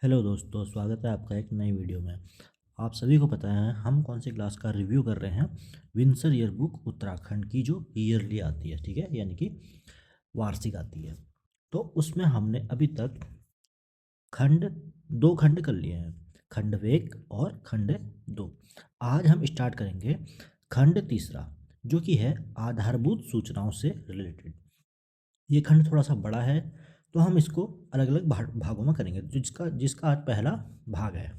Hello दोस्तों, स्वागत है आपका एक नई वीडियो में। आप सभी को पता है हम कौन सी क्लास का रिव्यू कर रहे हैं। विंसर ईयर बुक उत्तराखंड की जो ईयरली आती है, ठीक है, यानी कि वार्षिक आती है। तो उसमें हमने अभी तक खंड दो खंड कर लिए हैं, खंड एक और खंड दो। आज हम स्टार्ट करेंगे खंड तीसरा, जो कि है आधारभूत सूचनाओं से रिलेटेड। ये खंड थोड़ा सा बड़ा है, तो हम इसको अलग अलग भागों में करेंगे, जिसका जिसका आज पहला भाग है।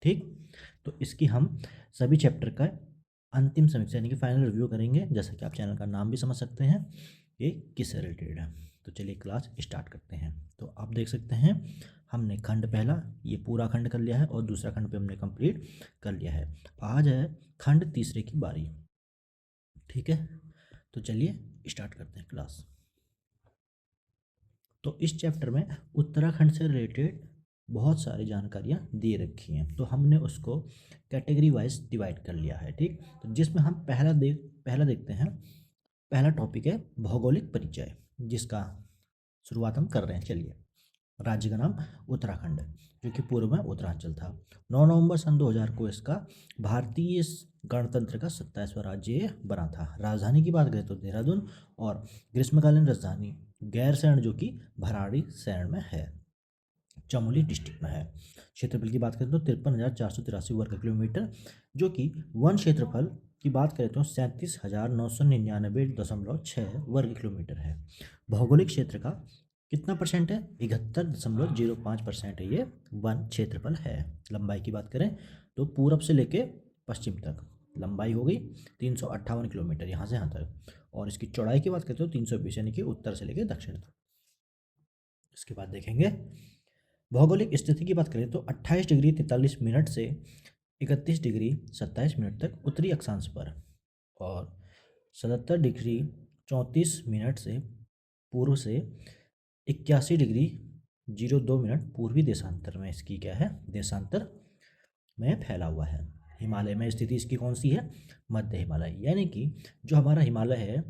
ठीक, तो इसकी हम सभी चैप्टर का अंतिम समीक्षा यानी कि फाइनल रिव्यू करेंगे। जैसा कि आप चैनल का नाम भी समझ सकते हैं, ये किससे रिलेटेड है। तो चलिए क्लास स्टार्ट करते हैं। तो आप देख सकते हैं हमने खंड पहला ये पूरा खंड कर लिया है और दूसरा खंड पे हमने कंप्लीट कर लिया है। आज है खंड तीसरे की बारी। ठीक है, तो चलिए स्टार्ट करते हैं क्लास। तो इस चैप्टर में उत्तराखंड से रिलेटेड बहुत सारी जानकारियाँ दे रखी हैं, तो हमने उसको कैटेगरी वाइज डिवाइड कर लिया है। ठीक, तो जिसमें हम पहला देखते हैं। पहला टॉपिक है भौगोलिक परिचय, जिसका शुरुआत हम कर रहे हैं। चलिए, राज्य का नाम उत्तराखंड है, जो कि पूर्व में उत्तरांचल था। 9 नवंबर सन 2000 को इसका भारतीय गणतंत्र का 27वां राज्य बना था। राजधानी की बात करें तो देहरादून, और ग्रीष्मकालीन राजधानी गैरसैंण, जो कि भराड़ी सैंण में है, चमोली डिस्ट्रिक्ट में है। क्षेत्रफल की बात करें तो 53,483 वर्ग किलोमीटर, जो कि वन क्षेत्रफल की बात करें तो 37,999.6 वर्ग किलोमीटर है। भौगोलिक क्षेत्र का कितना परसेंट है? 71.05% है, ये वन क्षेत्रफल है। लंबाई की बात करें तो पूरब से लेके पश्चिम तक लंबाई हो गई 358 किलोमीटर, यहाँ से यहाँ तक। और इसकी चौड़ाई की बात करें तो 320, यानी कि उत्तर से लेकर दक्षिण तक। इसके बाद देखेंगे भौगोलिक स्थिति की बात करें तो 28 डिग्री 43 मिनट से 31 डिग्री 27 मिनट तक उत्तरी अक्षांश पर, और 77 डिग्री 34 मिनट से पूर्व से 81 डिग्री 02 मिनट पूर्वी देशांतर में इसकी क्या है, देशांतर में फैला हुआ है। हिमालय में स्थिति इसकी कौन सी है? मध्य हिमालय, यानी कि जो हमारा हिमालय है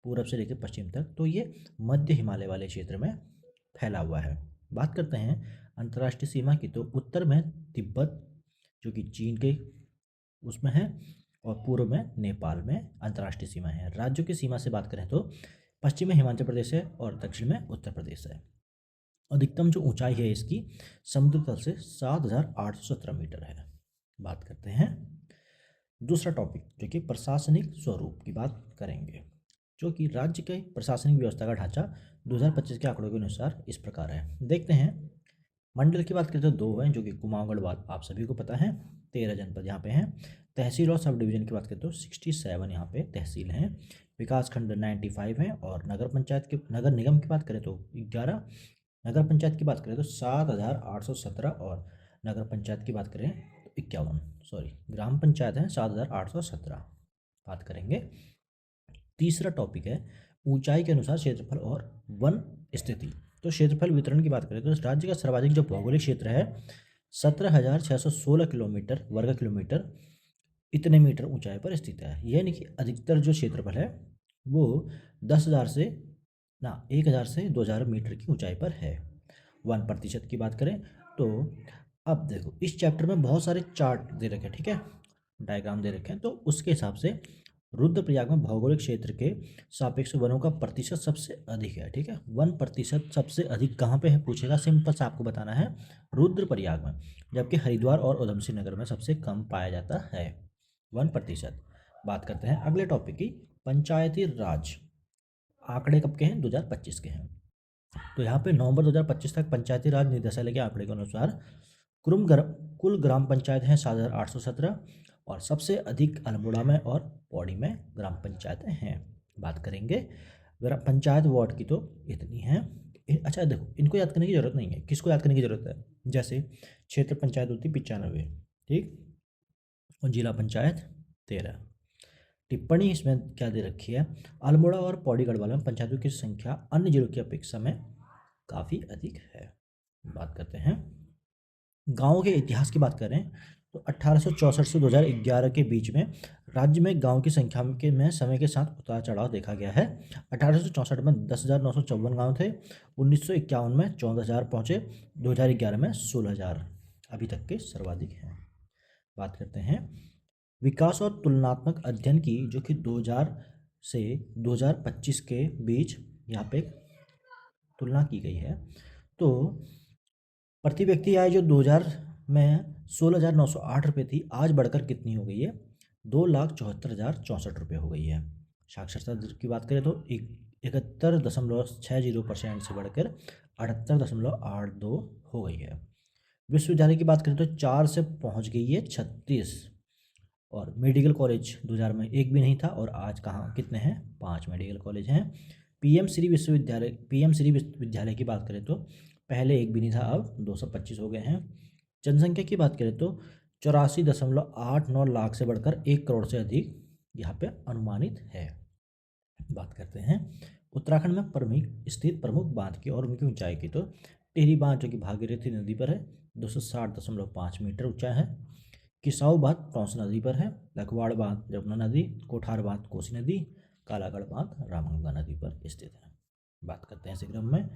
पूरब से लेकर पश्चिम तक, तो ये मध्य हिमालय वाले क्षेत्र में फैला हुआ है। बात करते हैं अंतर्राष्ट्रीय सीमा की, तो उत्तर में तिब्बत, जो कि चीन के उसमें है, और पूर्व में नेपाल में अंतर्राष्ट्रीय सीमा है। राज्यों की सीमा से बात करें तो पश्चिम में हिमाचल प्रदेश है और दक्षिण में उत्तर प्रदेश है। अधिकतम जो ऊंचाई है इसकी समुद्र तल से 7,817 मीटर है। बात करते हैं दूसरा टॉपिक, जो कि प्रशासनिक स्वरूप की बात करेंगे, जो कि राज्य के प्रशासनिक व्यवस्था का ढांचा 2025 के आंकड़ों के अनुसार इस प्रकार है। देखते हैं, मंडल की बात करें तो 2 हैं, जो कि कुमाऊं गढ़वाल आप सभी को पता है। 13 जनपद यहाँ पे हैं। तहसील और सब डिवीजन की बात करें तो 67 यहाँ पे तहसील हैं। विकास खंड 95 हैं, और नगर निगम की बात करें तो 11। नगर पंचायत की बात करें तो 7,817, और नगर पंचायत की बात करें तो 51, सॉरी ग्राम पंचायत हैं 7,817। बात करेंगे तीसरा टॉपिक है ऊंचाई के अनुसार क्षेत्रफल और वन स्थिति। तो क्षेत्रफल वितरण की बात करें तो इस राज्य का सर्वाधिक जो भौगोलिक क्षेत्र है 17,616 किलोमीटर वर्ग किलोमीटर इतने मीटर ऊंचाई पर स्थित है। यानी कि अधिकतर जो क्षेत्रफल है वो 1,000 से 2,000 मीटर की ऊंचाई पर है। 1% की बात करें तो अब देखो इस चैप्टर में बहुत सारे चार्ट दे रखे हैं, ठीक है, डायग्राम दे रखे हैं। तो उसके हिसाब से रुद्रप्रयाग में भौगोलिक क्षेत्र के सापेक्ष वनों का प्रतिशत सबसे अधिक है। ठीक है, 1% सबसे अधिक कहाँ पे है पूछेगा, सिंपल सा आपको बताना है, रुद्रप्रयाग में। जबकि हरिद्वार और उधमसिंह नगर में सबसे कम पाया जाता है 1%। बात करते हैं अगले टॉपिक की, पंचायती राज आंकड़े कब के हैं? 2025 के हैं। तो यहाँ पे नवंबर 2025 तक पंचायती राज निदेशालय के आंकड़े के अनुसार कुल ग्राम पंचायत हैं 7,817, और सबसे अधिक अल्मोड़ा में और पौड़ी में ग्राम पंचायतें हैं। बात करेंगे ग्राम पंचायत वार्ड की, तो इतनी हैं। अच्छा देखो, इनको याद करने की जरूरत नहीं है। किसको याद करने की जरूरत है? जैसे क्षेत्र पंचायत होती 95, ठीक, और जिला पंचायत 13। टिप्पणी इसमें क्या दे रखी है, अल्मोड़ा और पौड़ी गढ़वाल में पंचायतों की संख्या अन्य जिलों की अपेक्षा में काफ़ी अधिक है। बात करते हैं गाँव के इतिहास की बात करें तो 1864 से 2011 के बीच में राज्य में गांव की संख्या के में समय के साथ उतार चढ़ाव देखा गया है। 1864 में 10,954 गांव थे, 1951 में 14,000 पहुंचे, 2011 में 16,000 अभी तक के सर्वाधिक हैं। बात करते हैं विकास और तुलनात्मक अध्ययन की, जो कि 2000 से 2025 के बीच यहाँ पे तुलना की गई है। तो प्रति व्यक्ति आय जो 2000 में 16,908 रुपये थी, आज बढ़कर कितनी हो गई है? 2,74,064 रुपये हो गई है। साक्षरता दर की बात करें तो 71.60% से बढ़कर 78.82 हो गई है। विश्वविद्यालय की बात करें तो 4 से पहुंच गई है 36। और मेडिकल कॉलेज 2000 में एक भी नहीं था, और आज कहाँ कितने हैं? 5 मेडिकल कॉलेज हैं। पीएम श्री विश्वविद्यालय की बात करें तो पहले एक भी नहीं था, अब 225 हो गए हैं। जनसंख्या की बात करें तो 84.89 लाख से बढ़कर 1 करोड़ से अधिक यहाँ पे अनुमानित है। बात करते हैं उत्तराखंड में स्थित प्रमुख बांध की और उनकी ऊंचाई की, तो टिहरी बांध जो कि भागीरथी नदी पर है 260.5 मीटर ऊंचा है। किसाऊ बांध टॉन्स नदी पर है। लखवाड़ बांध यमुना नदी, कोठार बांध कोसी नदी, कालागढ़ बांध रामगंगा नदी पर स्थित है। बात करते हैं इसी क्रम में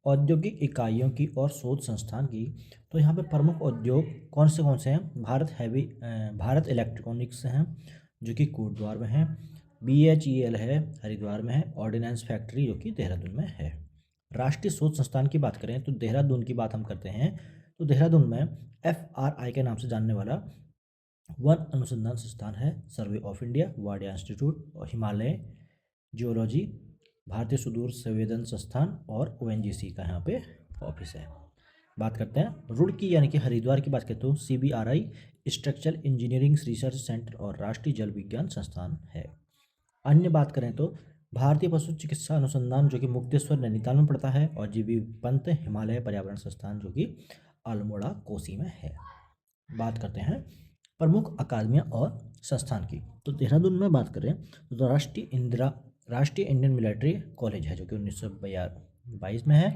औद्योगिक इकाइयों की और शोध संस्थान की, तो यहाँ पे प्रमुख उद्योग कौन से हैं? भारत इलेक्ट्रॉनिक्स हैं जो कि कोटद्वार में है। BHEL है, हरिद्वार में है। ऑर्डिनेंस फैक्ट्री जो कि देहरादून में है। राष्ट्रीय शोध संस्थान की बात करें तो देहरादून की बात हम करते हैं, तो देहरादून में FRI के नाम से जानने वाला वन अनुसंधान संस्थान है। Survey of India, Wadia institute और हिमालय जियोलॉजी, भारतीय सुदूर संवेदन संस्थान और ONGC का यहाँ पे ऑफिस है। बात करते हैं रुड़की यानी कि हरिद्वार की बात करें तो CBRI structural engineering research centre और राष्ट्रीय जल विज्ञान संस्थान है। अन्य बात करें तो भारतीय पशु चिकित्सा अनुसंधान जो कि मुक्तेश्वर नैनीताल में पड़ता है, और जीबी पंत हिमालय पर्यावरण संस्थान जो कि अल्मोड़ा कोसी में है। बात करते हैं प्रमुख अकादमियाँ और संस्थान की, तो देहरादून में बात करें तो राष्ट्रीय इंडियन मिलिट्री कॉलेज है जो कि 1922 में है।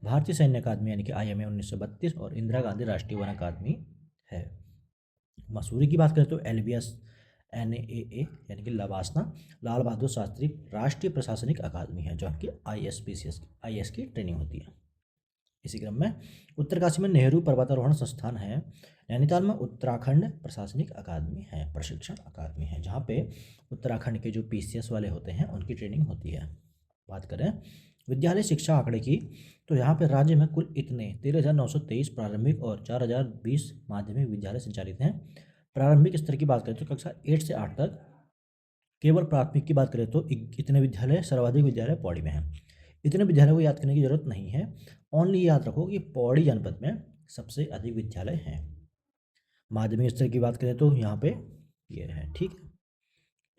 भारतीय सैन्य अकादमी यानी कि IMA 1932 और इंदिरा गांधी राष्ट्रीय वन अकादमी है। मसूरी की बात करें तो LBS NAAA यानी कि लवासना लाल बहादुर शास्त्री राष्ट्रीय प्रशासनिक अकादमी है, जो कि IS की ट्रेनिंग होती है। इसी क्रम में उत्तरकाशी में नेहरू पर्वतारोहण संस्थान है। नैनीताल में उत्तराखंड प्रशासनिक अकादमी है, प्रशिक्षण अकादमी है, जहाँ पे उत्तराखंड के जो PCS वाले होते हैं उनकी ट्रेनिंग होती है। बात करें विद्यालय शिक्षा आंकड़े की, तो यहाँ पे राज्य में कुल इतने 13,923 प्रारंभिक और 4,020 माध्यमिक विद्यालय संचालित हैं। प्रारंभिक स्तर की बात करें तो कक्षा 8 से 8 तक। केवल प्राथमिक की बात करें तो इतने विद्यालय, सर्वाधिक विद्यालय पौड़ी में हैं। इतने विद्यालय को याद करने की जरूरत नहीं है, ओनली याद रखो कि पौड़ी जनपद में सबसे अधिक विद्यालय हैं। माध्यमिक स्तर की बात करें तो यहाँ पे ये है, ठीक है।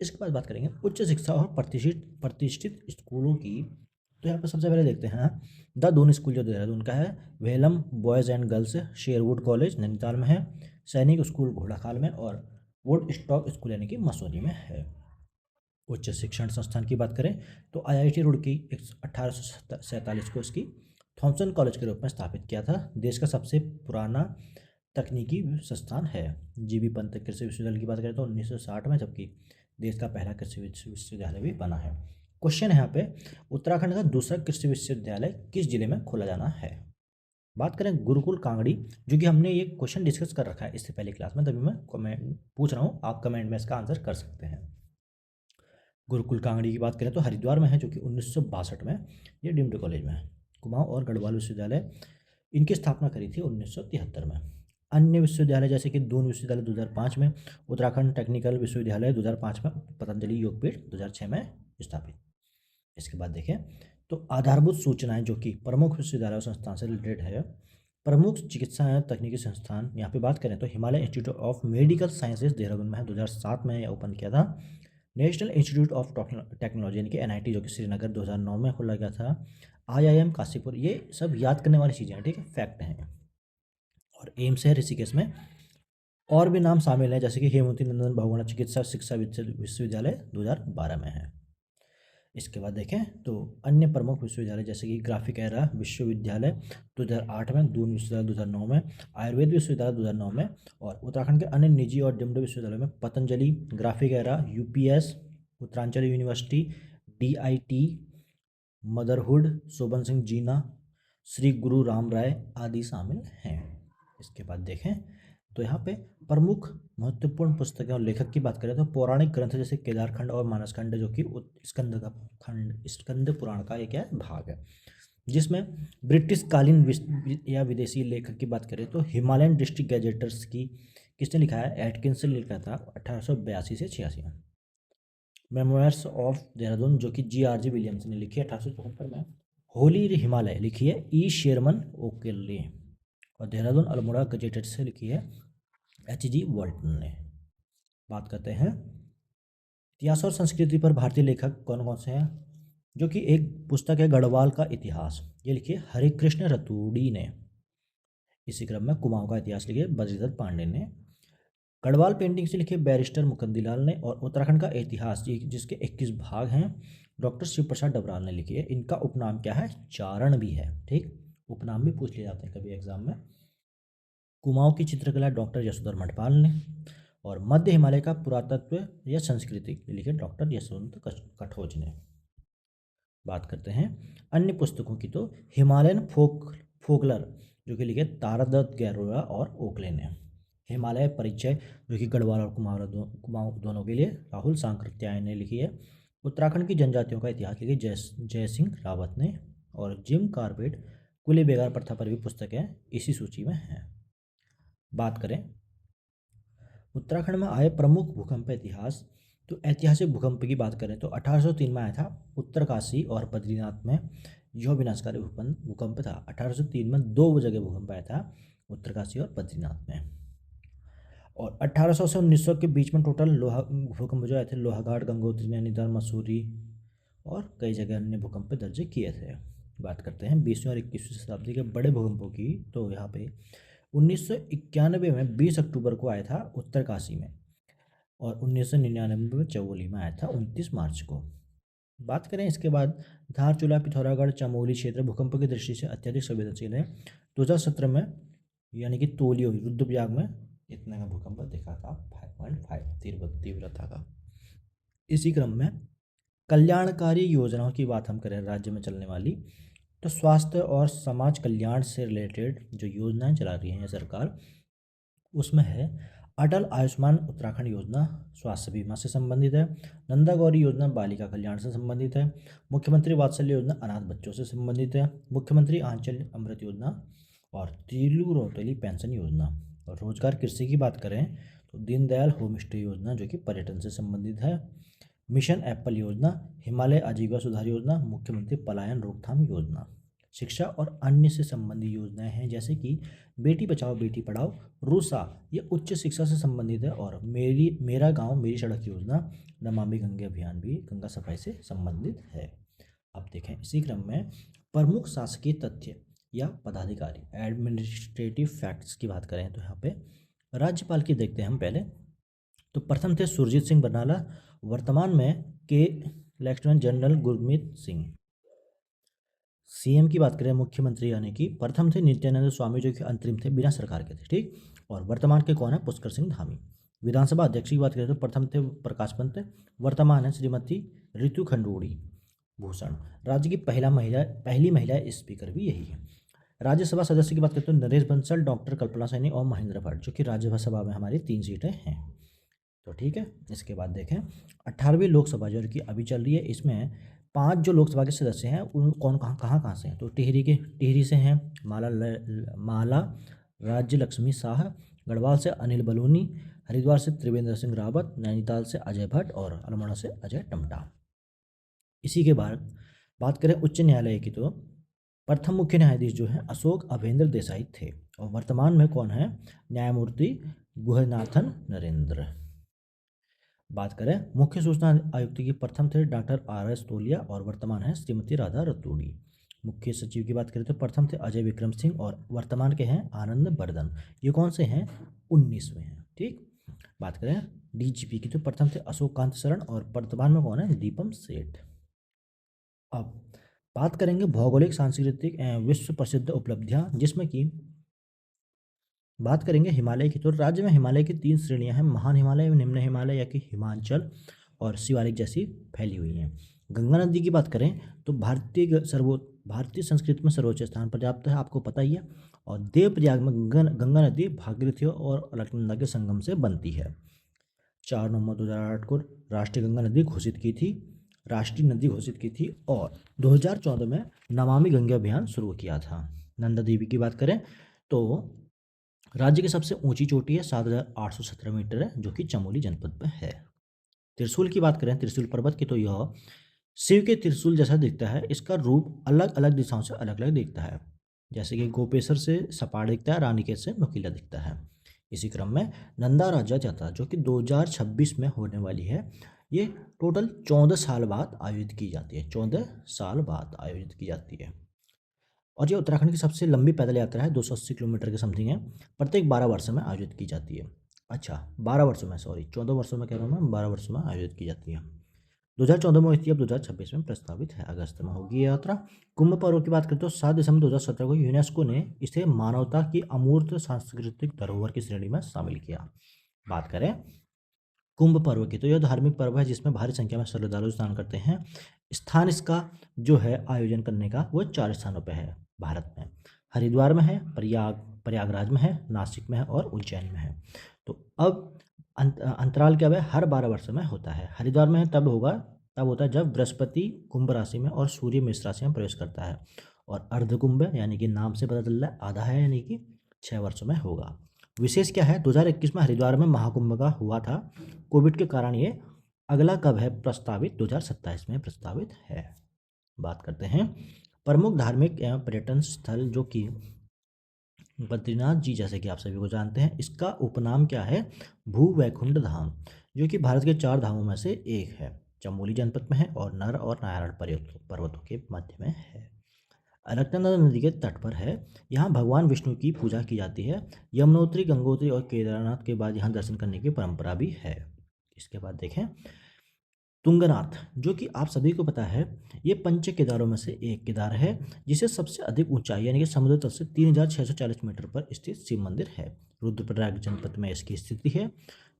इसके बाद बात करेंगे उच्च शिक्षा और प्रतिष्ठित स्कूलों की, तो यहाँ पे सबसे पहले देखते हैं द दून स्कूल जो देहरादून का है, Welham boys and girls Sherwood college Nainital में है, सैनिक स्कूल घोड़ाखाल में, और वुड स्टॉक स्कूल यानी कि मसूरी में है। उच्च शिक्षण संस्थान की बात करें तो IIT रुड़की 1847 को इसकी थॉमसन कॉलेज के रूप में स्थापित किया था। देश का सबसे पुराना तकनीकी संस्थान है। जीबी पंत कृषि विश्वविद्यालय की बात करें तो 1960 में, जबकि देश का पहला कृषि विश्वविद्यालय भी बना है। क्वेश्चन है यहाँ पे उत्तराखंड का दूसरा कृषि विश्वविद्यालय किस जिले में खोला जाना है? बात करें गुरुकुल कांगड़ी, जो कि हमने ये क्वेश्चन डिस्कस कर रखा है इससे पहले क्लास में, तभी मैं कमेंट पूछ रहा हूँ, आप कमेंट में इसका आंसर कर सकते हैं। गुरुकुल कांगड़ी की बात करें तो हरिद्वार में है, जो कि 1962 में ये डीम्ड कॉलेज में है। कुमाऊं और गढ़वाल विश्वविद्यालय इनकी स्थापना करी थी 1973 में। अन्य विश्वविद्यालय जैसे कि दून विश्वविद्यालय 2005 में, उत्तराखंड टेक्निकल विश्वविद्यालय 2005 में, पतंजलि योगपीठ 2006 में स्थापित। इसके बाद देखें तो आधारभूत सूचनाएं जो कि प्रमुख विश्वविद्यालय और संस्थान से रिलेटेड है। प्रमुख चिकित्सा एवं तकनीकी संस्थान यहाँ पे बात करें तो Himalaya institute of medical sciences Dehradun में है, 2007 में ओपन किया था। नेशनल इंस्टीट्यूट ऑफ टेक्नोलॉजी यानी कि NIT जो कि श्रीनगर 2009 में खोला गया था। IIM काशीपुर, ये सब याद करने वाली चीज़ें हैं, ठीक है, फैक्ट हैं। और एम्स है ऋषिकेश में। और भी नाम शामिल हैं जैसे कि हेमवती नंदन बहुगुणा चिकित्सा शिक्षा विश्वविद्यालय 2012 में है। इसके बाद देखें तो अन्य प्रमुख विश्वविद्यालय जैसे कि ग्राफिक एरा विश्वविद्यालय 2008 में, दून विश्वविद्यालय 2009 में, आयुर्वेद विश्वविद्यालय 2009 में, और उत्तराखंड के अन्य निजी और डीम्ड विश्वविद्यालयों में Patanjali, graphic era, UPS, Uttaranchal university, DIT, motherhood, Shobhan Singh Jeena, Shri Guru Ram राय आदि शामिल हैं। इसके बाद देखें तो यहाँ पे प्रमुख महत्वपूर्ण पुस्तकें और लेखक की बात करें तो पौराणिक ग्रंथ जैसे केदारखंड और मानसखंड जो कि स्कंद का खंड स्कंद पुराण का एक क्या है भाग है, जिसमें ब्रिटिश कालीन या विदेशी लेखक की बात करें तो हिमालयन डिस्ट्रिक्ट गैजेटर्स की किसने लिखा है, एटकिंस ने लिखा था 1882 से 86 में। मेमोयर्स ऑफ देहरादून जो कि जी विलियम्स ने लिखी है 1874 में। होली हिमालय लिखी है ई शेरमन ओकेले, और देहरादून अल्मोड़ा गजेटेड से लिखी है H.G. वॉल्टन ने। बात करते हैं इतिहास और संस्कृति पर भारतीय लेखक कौन कौन से हैं, जो कि एक पुस्तक है गढ़वाल का इतिहास, ये लिखी है हरिकृष्ण रतूड़ी ने। इसी क्रम में कुमाऊं का इतिहास लिखी है बद्रीदत्त पांडे ने। गढ़वाल पेंटिंग से लिखे बैरिस्टर मुकंदीलाल ने, और उत्तराखंड का इतिहास जिसके 21 भाग हैं डॉक्टर शिव प्रसाद डबराल ने लिखी है। इनका उपनाम क्या है, चारण भी है, ठीक, उपनाम भी पूछ लिए जाते हैं कभी एग्जाम में। कुमाऊं की चित्रकला डॉक्टर यशोधर मठपाल ने, और मध्य हिमालय का पुरातत्व या संस्कृति लिखे डॉक्टर यशवंत कठोज ने। बात करते हैं अन्य पुस्तकों की तो हिमालयन फोकलर जो कि लिखे तारादत्त गैरोला और ओकले ने। हिमालय परिचय जो कि गढ़वाल और कुमाऊं दोनों के लिए राहुल सांकृत्यायन ने लिखी है। उत्तराखंड की जनजातियों का इतिहास लिखी जय सिंह रावत ने, और जिम कार्बेट कुली बेगार प्रथा पर भी पुस्तकें इसी सूची में हैं। बात करें उत्तराखंड में आए प्रमुख भूकंप इतिहास, तो ऐतिहासिक भूकंप की बात करें तो 1803 में आया था उत्तरकाशी और बद्रीनाथ में, यह विनाशकारी भूकंप था। 1803 में 2 जगह भूकंप आया था, उत्तरकाशी और बद्रीनाथ में। और 1800 से 1900 के बीच में टोटल भूकंप जो आए थे लोहाघाट, गंगोत्री, नैनीताल, मसूरी और कई जगह अन्य भूकंप दर्ज किए थे। बात करते हैं 20वीं और 21वीं शताब्दी के बड़े भूकंपों की, तो यहाँ पे 1991 में 20 अक्टूबर को आया था उत्तरकाशी में, और 1999 में चमोली में आया था 29 मार्च को। बात करें इसके बाद धारचूला, पिथौरागढ़, चमोली क्षेत्र भूकंप की दृष्टि से अत्यधिक संवेदनशील है। 2017 में यानी कि तोलियो रुद्रप्रयाग में इतने का भूकंप देखा था 5.5 तीव्रता का। इसी क्रम में कल्याणकारी योजनाओं की बात हम करें राज्य में चलने वाली, तो स्वास्थ्य और समाज कल्याण से रिलेटेड जो योजनाएं चला रही है सरकार, उसमें है अटल आयुष्मान उत्तराखंड योजना स्वास्थ्य बीमा से संबंधित है, नंदा गौरी योजना बालिका कल्याण से संबंधित है, मुख्यमंत्री वात्सल्य योजना अनाथ बच्चों से संबंधित है, मुख्यमंत्री आंचल अमृत योजना और तिलू रोतली पेंशन योजना। और रोजगार कृषि की बात करें तो दीनदयाल होम स्टे योजना जो कि पर्यटन से संबंधित है, मिशन एप्पल योजना, हिमालय आजीविका सुधार योजना, मुख्यमंत्री पलायन रोकथाम योजना। शिक्षा और अन्य से संबंधित योजनाएं हैं जैसे कि बेटी बचाओ बेटी पढ़ाओ, रूसा ये उच्च शिक्षा से संबंधित है, और मेरा गांव मेरी सड़क योजना, नमामि गंगे अभियान भी गंगा सफाई से संबंधित है। अब देखें इसी क्रम में प्रमुख शासकीय तथ्य या पदाधिकारी एडमिनिस्ट्रेटिव फैक्ट्स की बात करें तो यहाँ पे राज्यपाल की देखते हैं हम पहले। तो प्रथम थे सुरजीत सिंह बरनाला, वर्तमान में के lieutenant general Gurmeet Singh. CM की बात करें मुख्यमंत्री यानी कि प्रथम थे नित्यानंद स्वामी जो कि अंतरिम थे बिना सरकार के थे, ठीक, और वर्तमान के कौन है, पुष्कर सिंह धामी। विधानसभा अध्यक्ष की बात करें तो प्रथम थे प्रकाश पंत, वर्तमान है श्रीमती ऋतु खंडूड़ी भूषण। राज्य की पहली महिला स्पीकर भी यही है। राज्यसभा सदस्य की बात करते हैं नरेश बंसल, डॉक्टर कल्पना सैनी और महेंद्र भट्ट, जो कि राज्यसभा में हमारी 3 सीटें हैं। तो ठीक है, इसके बाद देखें 18वीं लोकसभा जो कि अभी चल रही है, इसमें 5 जो लोकसभा के सदस्य हैं उन कौन कहाँ से हैं, तो टिहरी से हैं माला राज्य लक्ष्मी शाह, गढ़वाल से अनिल बलूनी, हरिद्वार से त्रिवेंद्र सिंह रावत, नैनीताल से अजय भट्ट और अल्मोड़ा से अजय टमटा। इसी के बाद बात करें उच्च न्यायालय की, तो प्रथम मुख्य न्यायाधीश जो है अशोक अभेंद्र देसाई थे, और वर्तमान में कौन है, न्यायमूर्ति गुहनाथन नरेंद्र। बात करें मुख्य सूचना आयुक्त की, प्रथम थे डॉक्टर RS तोलिया और वर्तमान है श्रीमती राधा रतूड़ी। मुख्य सचिव की बात करें तो प्रथम थे अजय विक्रम सिंह और वर्तमान के हैं आनंद बर्धन। ये कौन से हैं, 19वें हैं, ठीक। बात करें DGP की, तो प्रथम थे अशोक कांत शरण और वर्तमान में कौन है, दीपम सेठ। अब बात करेंगे भौगोलिक सांस्कृतिक विश्व प्रसिद्ध उपलब्धियां, जिसमें कि बात करेंगे हिमालय की, तो राज्य में हिमालय की 3 श्रेणियां हैं, महान हिमालय, निम्न हिमालय या कि हिमांचल और शिवालिक जैसी फैली हुई हैं। गंगा नदी की बात करें तो भारतीय संस्कृति में सर्वोच्च स्थान पर प्राप्त है, आपको पता ही है, और देवप्रयाग में गंगा नदी भागीरथी और अलकनंदा के संगम से बनती है। 4 नवंबर 2008 को राष्ट्रीय गंगा नदी घोषित की थी, राष्ट्रीय नदी घोषित की थी, और 2014 में नमामि गंगे अभियान शुरू किया था। नंदा देवी की बात करें तो राज्य की सबसे ऊंची चोटी है 7,817 मीटर है, जो कि चमोली जनपद में है। त्रिशूल की बात करें, त्रिशूल पर्वत की, तो यह शिव के त्रिशूल जैसा दिखता है। इसका रूप अलग अलग दिशाओं से अलग अलग दिखता है, जैसे कि गोपेश्वर से सपाट दिखता है, रानीखेत से नुकीला दिखता है। इसी क्रम में नंदा राज्य यात्रा जो कि 2026 में होने वाली है, ये टोटल 14 साल बाद आयोजित की जाती है, 14 साल बाद आयोजित की जाती है। और ये उत्तराखंड की सबसे लंबी पैदल यात्रा है, 280 किलोमीटर के समथिंग है, प्रत्येक 12 वर्षों में आयोजित की जाती है। अच्छा 12 वर्षों में, सॉरी 14 वर्षों में कह रहा हूँ मैं, 12 वर्षों में आयोजित की जाती है। 2014 में हुई थी, अब 2026 में प्रस्तावित है, अगस्त में होगी ये यात्रा। कुंभ पर्व की बात करें तो 7 दिसंबर 2017 को यूनेस्को ने इसे मानवता की अमूर्त सांस्कृतिक धरोहर की श्रेणी में शामिल किया। बात करें कुंभ पर्व की, तो यह धार्मिक पर्व है जिसमें भारी संख्या में श्रद्धालु स्नान करते हैं। स्थान इसका जो है आयोजन करने का, वो 4 स्थानों पर है भारत में। हरिद्वार में है, प्रयागराज में है, नासिक में है और उज्जैन में है। तो अब अंतराल क्या है, हर 12 वर्ष में होता है। हरिद्वार में तब होता है जब बृहस्पति कुंभ राशि में और सूर्य मेष राशि में प्रवेश करता है। और अर्धकुंभ यानी कि नाम से पता चल रहा है आधा है, यानी कि 6 वर्षों में होगा। विशेष क्या है, 2021 में हरिद्वार में महाकुंभ का हुआ था, कोविड के कारण ये अगला कब है प्रस्तावित, 2027 में प्रस्तावित है। बात करते हैं प्रमुख धार्मिक एवं पर्यटन स्थल, जो कि बद्रीनाथ जी, जैसे कि आप सभी को जानते हैं, इसका उपनाम क्या है, भू वैकुंठ धाम, जो कि भारत के 4 धामों में से एक है। चमोली जनपद में है और नर और नारायण पर्वतों के मध्य में है। अलकनंदा नदी के तट पर है। यहाँ भगवान विष्णु की पूजा की जाती है। यमुनोत्री, गंगोत्री और केदारनाथ के बाद यहाँ दर्शन करने की परंपरा भी है। इसके बाद देखें तुंगनाथ, जो कि आप सभी को पता है, ये पंच केदारों में से एक केदार है, जिसे सबसे अधिक ऊंचाई यानी कि समुद्र तल से 3,640 मीटर पर स्थित शिव मंदिर है। रुद्रप्रयाग जनपद में इसकी स्थिति है।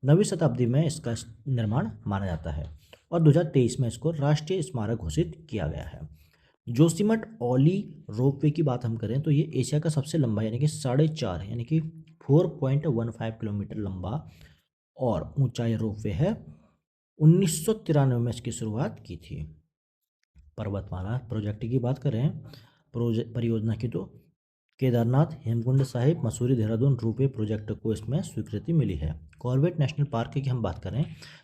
9वीं शताब्दी में इसका निर्माण माना जाता है और 2023 में इसको राष्ट्रीय स्मारक घोषित किया गया है। जोशीमठ औली रोपवे की बात हम करें तो ये एशिया का सबसे लंबा यानी कि 4.5 यानी कि 4.15 किलोमीटर लंबा और ऊंचाई रोपवे है। 1993 में इसकी शुरुआत की थी। पर्वतमाला प्रोजेक्ट की बात करें, परियोजना की, तो केदारनाथ, हेमकुंड साहिब, मसूरी, देहरादून रोपवे प्रोजेक्ट को इसमें स्वीकृति मिली है। कॉर्बेट नेशनल पार्क की हम बात करें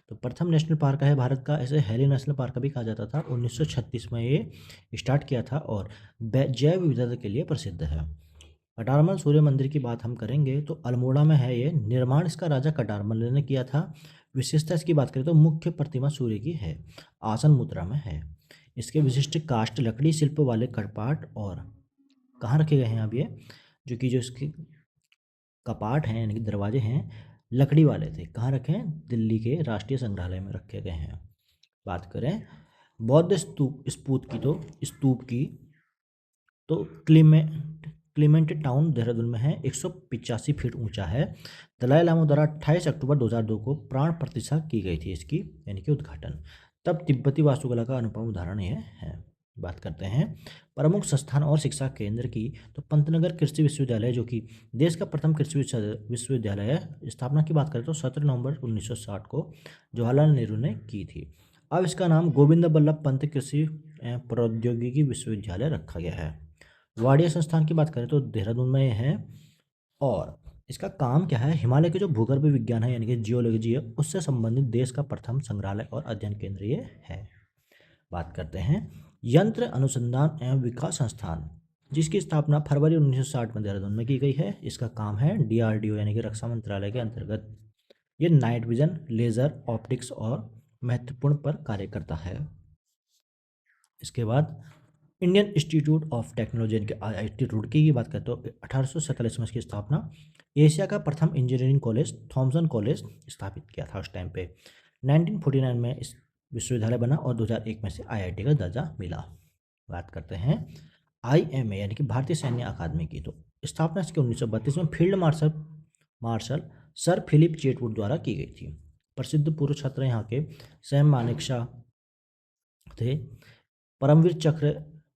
तो प्रथम नेशनल पार्क है भारत का, इसे हेली नेशनल पार्क भी कहा जाता था। 1936 में ये स्टार्ट किया था और जैव विविधता के लिए प्रसिद्ध है। कटारमल सूर्य मंदिर की बात हम करेंगे तो अल्मोड़ा में है ये। निर्माण इसका राजा कटारमल ने किया था। विशेषता इसकी बात करें तो मुख्य प्रतिमा सूर्य की है, आसन मुद्रा में है। इसके विशिष्ट काष्ठ लकड़ी शिल्प वाले कपाट और कहाँ रखे गए हैं अब ये, जो इसके कपाट हैं यानी कि दरवाजे हैं लकड़ी वाले थे, कहाँ रखे हैं, दिल्ली के राष्ट्रीय संग्रहालय में रखे गए हैं। बात करें बौद्ध स्तूप की तो क्लीमेंट टाउन देहरादून में है, 185 फीट ऊंचा है। दलाई लामा द्वारा 28 अक्टूबर 2002 को प्राण प्रतिष्ठा की गई थी इसकी, यानी कि उद्घाटन। तब तिब्बती वास्तुकला का अनुपम उदाहरण यह है। बात करते हैं प्रमुख संस्थान और शिक्षा केंद्र की, तो पंतनगर कृषि विश्वविद्यालय, जो कि देश का प्रथम कृषि विश्वविद्यालय है। स्थापना की बात करें तो 17 नवंबर 1960 को जवाहरलाल नेहरू ने की थी। अब इसका नाम गोविंद बल्लभ पंत कृषि एवं प्रौद्योगिकी विश्वविद्यालय रखा गया है। वाडिया संस्थान की बात करें तो देहरादून में है और इसका काम क्या है, हिमालय के जो भूगर्भ विज्ञान है यानी कि जियोलॉजी है, उससे संबंधित देश का प्रथम संग्रहालय और अध्ययन केंद्र ये है। बात करते हैं यंत्र अनुसंधान एवं विकास संस्थान, जिसकी स्थापना फरवरी 1960 में देहरादून में की गई है। इसका काम है DRDO यानी कि रक्षा मंत्रालय के अंतर्गत। ये नाइट विजन, लेजर, ऑप्टिक्स और महत्वपूर्ण पर कार्य करता है। इसके बाद इंडियन इंस्टीट्यूट ऑफ टेक्नोलॉजी यानी कि IIT रुड़की की बात करें तो 1847 में इसकी स्थापना। एशिया का प्रथम इंजीनियरिंग कॉलेज थॉमसन कॉलेज स्थापित किया था उस टाइम पे। 1949 में इस विश्वविद्यालय बना और 2001 में से IIT का दर्जा मिला। बात करते हैं IMA यानी कि भारतीय सैन्य अकादमी की, तो स्थापना इसकी 1932 में फील्ड मार्शल सर फिलिप चेटवुड द्वारा की गई थी। प्रसिद्ध पूर्व छात्र यहाँ के सैम मानेकशॉ थे। परमवीर चक्र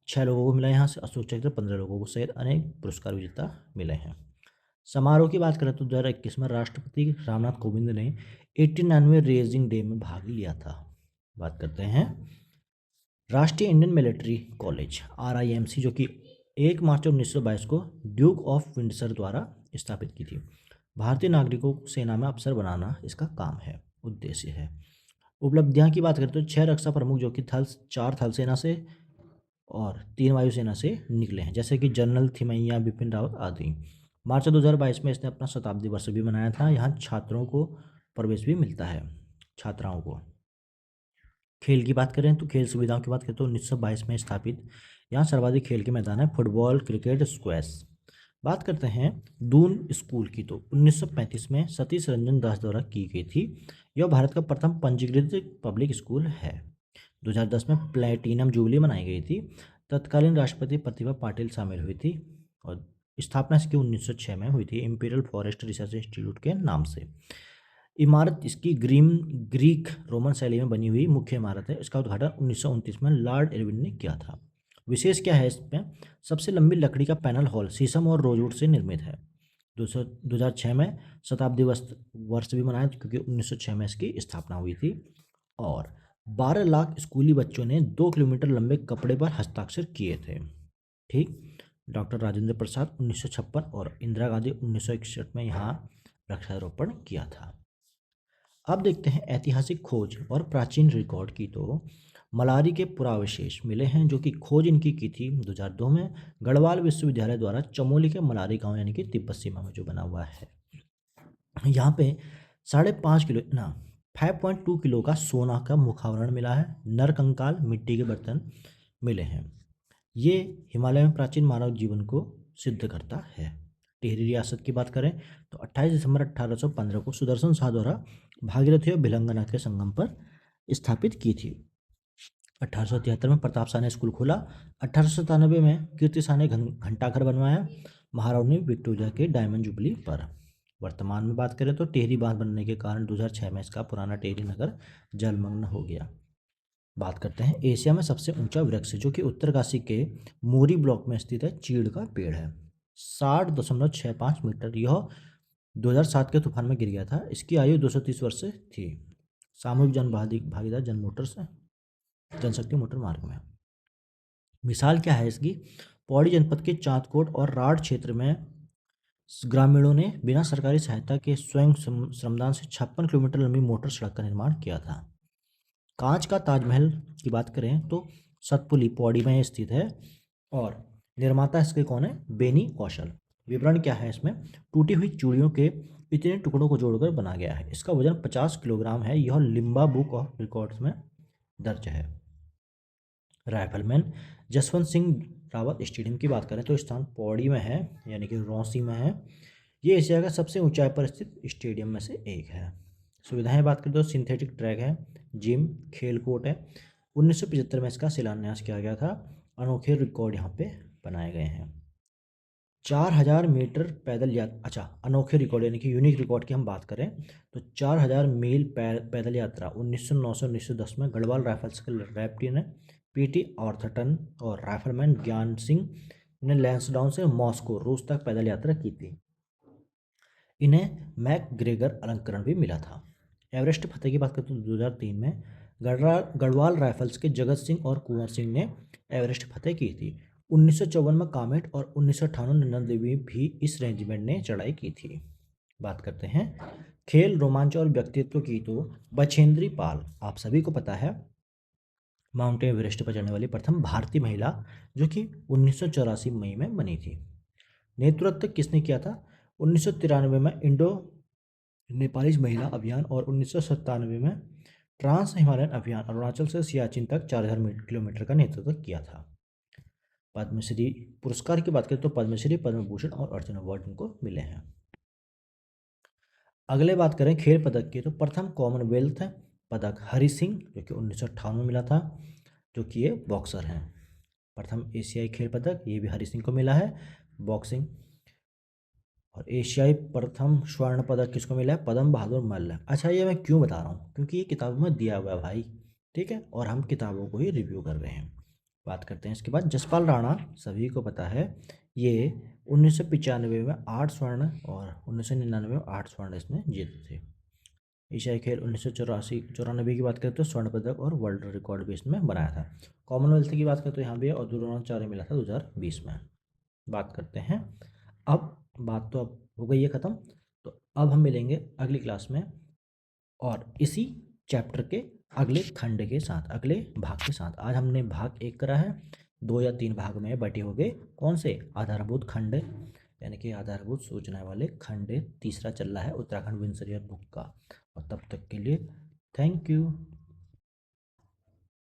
6 लोगों को मिला है यहाँ से, अशोक चक्र 15 लोगों को सहित अनेक पुरस्कार विजेता मिले हैं। समारोह की बात करें तो 2021 में राष्ट्रपति रामनाथ कोविंद ने 89वें रेजिंग डे में भाग लिया था। बात करते हैं राष्ट्रीय इंडियन मिलिट्री कॉलेज RIMC, जो कि 1 मार्च 1922 को ड्यूक ऑफ विंडसर द्वारा स्थापित की थी। भारतीय नागरिकों को सेना में अफसर बनाना इसका काम है, उद्देश्य है। उपलब्धियां की बात करें तो 6 रक्षा प्रमुख जो कि 4 थल सेना से और 3 वायुसेना से निकले हैं, जैसे कि जनरल थिमैया, बिपिन रावत आदि। मार्च 2022 में इसने अपना शताब्दी वर्ष भी मनाया था। यहाँ छात्रों को प्रवेश भी मिलता है, छात्राओं को। खेल की बात करें तो खेल सुविधाओं की बात करें तो 1922 में स्थापित यहाँ सर्वाधिक खेल के मैदान है, फुटबॉल, क्रिकेट, स्क्वैश। बात करते हैं दून स्कूल की तो 1935 में सतीश रंजन दास द्वारा की गई थी। यह भारत का प्रथम पंजीकृत पब्लिक स्कूल है। 2010 में प्लेटिनम जुबली मनाई गई थी। तत्कालीन राष्ट्रपति प्रतिभा पाटिल शामिल हुई थी और स्थापना इसकी 1906 में हुई थी, इंपीरियल फॉरेस्ट रिसर्च इंस्टीट्यूट के नाम से। इमारत इसकी ग्रीक रोमन शैली में बनी हुई मुख्य इमारत है। इसका उद्घाटन 1929 में लॉर्ड इरविन ने किया था। विशेष क्या है इसमें? सबसे लंबी लकड़ी का पैनल हॉल शीशम और रोजवुड से निर्मित है। 2006 में शताब्दी वर्ष भी मनाया क्योंकि 1906 में इसकी स्थापना हुई थी। और 12 लाख स्कूली बच्चों ने 2 किलोमीटर लंबे कपड़े पर हस्ताक्षर किए थे। ठीक। डॉक्टर राजेंद्र प्रसाद 1956 और इंदिरा गांधी 1961 में यहाँ वृक्षारोपण किया था। अब देखते हैं ऐतिहासिक खोज और प्राचीन रिकॉर्ड की तो मलारी के पुरावशेष मिले हैं, जो कि खोज इनकी की थी 2002 में गढ़वाल विश्वविद्यालय द्वारा चमोली के मलारी गांव यानी कि तिब्बत सीमा में जो बना हुआ है। यहाँ पे 5.5 किलो 5.2 किलो का सोना का मुखावरण मिला है। नरकंकाल मिट्टी के बर्तन मिले हैं। ये हिमालय में प्राचीन मानव जीवन को सिद्ध करता है। टिहरी रियासत की बात करें तो 28 दिसंबर 1815 को सुदर्शन शाह द्वारा भागीरथी और भिलंगना के संगम पर स्थापित की थी। 1873 में प्रताप शाह ने स्कूल खोला। 1897 में कीर्ति शाह ने घंटाघर बनवाया महारानी विक्टोरिया के डायमंड जुबली पर। वर्तमान में बात करें तो टिहरी बांध बनने के कारण 2006 में इसका पुराना टिहरी नगर जलमग्न हो गया। बात करते हैं एशिया में सबसे ऊंचा वृक्ष, जो कि उत्तरकाशी के मोरी ब्लॉक में स्थित है। चीड़ का पेड़ है, 60.65 मीटर। यह 2007 के तूफान में गिर गया था। इसकी आयु 230 वर्ष थी। सामूहिक भागीदार जनशक्ति मोटर मार्ग में। मिसाल क्या है इसकी? पौड़ी जनपद के चांदकोट और राढ़ क्षेत्र में ग्रामीणों ने बिना सरकारी सहायता के स्वयं श्रमदान से 56 किलोमीटर लंबी मोटर सड़क का निर्माण किया था। कांच का ताजमहल की बात करें तो सतपुली पौड़ी में स्थित है और निर्माता इसके कौन है? बेनी कौशल। विवरण क्या है इसमें? टूटी हुई चूड़ियों के इतने टुकड़ों को जोड़कर बना गया है। इसका वजन 50 किलोग्राम है। यह लिम्बा बुक ऑफ रिकॉर्ड्स में दर्ज है। राइफलमैन जसवंत सिंह रावत स्टेडियम की बात करें तो स्थान पौड़ी में है, यानी कि रौंसी में है। ये एशिया का सबसे ऊंचाई पर स्थित स्टेडियम में से एक है। सुविधाएं बात करें तो सिंथेटिक ट्रैक है, जिम, खेल कोर्ट है। 1975 में इसका शिलान्यास किया गया था। अनोखे रिकॉर्ड यहाँ पे बनाए गए हैं। 4000 मीटर पैदल यात्रा, अनोखे रिकॉर्ड यानी कि यूनिक रिकॉर्ड की हम बात करें तो 4000 मील पैदल यात्रा 1909 से 1910 में गढ़वाल राइफल्स के रैप्टी ने पीटी ऑर्थटन और राइफलमैन ज्ञान सिंह ने लैंसडाउन से मॉस्को रूस तक पैदल यात्रा की थी। इन्हें मैकग्रेगर अलंकरण भी मिला था। एवरेस्ट फतेह की बात करें तो 2003 में गढ़वाल राइफल्स के जगत सिंह और कुंवर सिंह ने एवरेस्ट फतेह की थी। 1954 में कामेट और 1958 में नंदा देवी भी इस रेजिमेंट ने चढ़ाई की थी। बात करते हैं खेल, रोमांच और व्यक्तित्व की तो बछेंद्री पाल, आप सभी को पता है, माउंट एवरेस्ट पर चढ़ने वाली प्रथम भारतीय महिला, जो कि 1984 मई में बनी थी। नेतृत्व किसने किया था? 1993 में इंडो नेपालीज महिला अभियान और 1997 में ट्रांस हिमालयन अभियान अरुणाचल से सियाचिन तक 4000 किलोमीटर का नेतृत्व किया था। पद्मश्री पुरस्कार की बात करें तो पद्मश्री, पद्म भूषण और अर्जुन अवार्ड इनको मिले हैं। अगले बात करें खेल पदक की तो प्रथम कॉमनवेल्थ पदक हरि सिंह, जो कि 1958 में मिला था, जो कि ये बॉक्सर हैं। प्रथम एशियाई खेल पदक ये भी हरि सिंह को मिला है, बॉक्सिंग। और एशियाई प्रथम स्वर्ण पदक किसको मिला है? पद्म बहादुर मल्ल। अच्छा, ये मैं क्यों बता रहा हूँ? क्योंकि ये किताबों में दिया हुआ है भाई, ठीक है, और हम किताबों को ही रिव्यू कर रहे हैं। बात करते हैं। इसके बाद जसपाल राणा, सभी को पता है, ये 1995 में 8 स्वर्ण और 1999 में 8 स्वर्ण इसने जीते थे। एशियाई खेल 1994 की बात करें तो स्वर्ण पदक और वर्ल्ड रिकॉर्ड भी इसमें बनाया था। कॉमनवेल्थ की बात करें तो यहाँ भी और द्रोणाचार्य मिला था 2020 में। बात करते हैं अब, बात तो अब हो गई है ख़त्म, तो अब हम मिलेंगे अगली क्लास में और इसी चैप्टर के अगले खंड के साथ, अगले भाग के साथ। आज हमने भाग 1 करा है, 2 या 3 भाग में बटे हो गए। कौन से? आधारभूत खंड, यानी कि आधारभूत सूचना वाले खंड तीसरा चल रहा है उत्तराखंड विंसरियर बुक का। और तब तक के लिए थैंक यू।